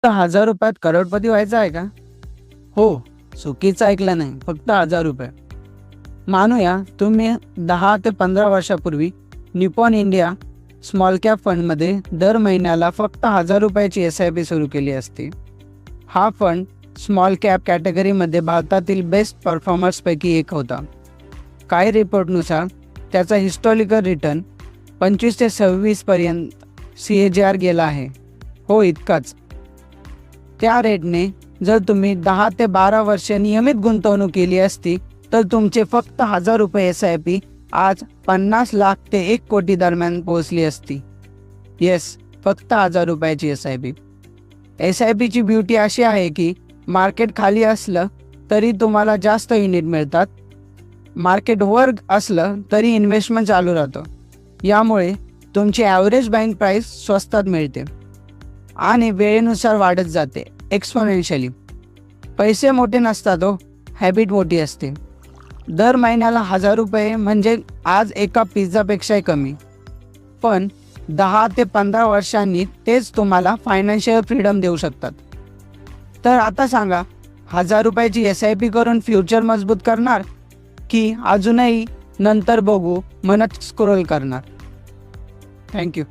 तर 1000 रुपयात करोडपती व्हायचं आहे का? हो, चुकीचं ऐकलं नाही. फक्त 1000 रुपये. मानूया तुम्ही 10 ते 15 वर्षापूर्वी निपॉन इंडिया स्मॉल कॅप फंडमध्ये दर महिन्याला फक्त 1000 रुपयाची SIP सुरू केली असती. हा फंड स्मॉल कॅप कॅटेगरीमध्ये भारतातील बेस्ट परफॉर्मर्सपैकी एक होता. काही रिपोर्टनुसार त्याचा हिस्टॉरिकल रिटर्न 25 ते 26 पर्यंत CAGR गेला आहे. हो, इतकाच. त्या रेटने जर तुम्ही 10 ते 12 वर्ष नियमित गुंतवणूक केली असती तर तुमचे फक्त 1000 रुपये SIP आज 50 लाख ते 1 कोटी दरम्यान पोहोचली असती. येस, फक्त 1000 रुपयाची SIP. SIPची ब्युटी अशी आहे की मार्केट खाली असलं तरी तुम्हाला जास्त युनिट मिळतात. मार्केट वर असलं तरी इन्व्हेस्टमेंट चालू राहतं. यामुळे तुमची ॲव्हरेज बाईंग प्राईस स्वस्तात मिळते आणि वेळेनुसार वाढत जाते एक्सपोनेन्शियली. पैसे मोठे नसतात हो, हॅबिट मोठी असते. दर महिन्याला 1000 रुपये म्हणजे आज एका पिझ्झापेक्षाही कमी. पण 10 ते 15 वर्षांनी तेच तुम्हाला फायनान्शियल फ्रीडम देऊ शकतात. तर आता सांगा, 1000 रुपयाची SIP करून फ्युचर मजबूत करणार की अजूनही नंतर बघू म्हणत स्क्रोल करणार? थँक्यू.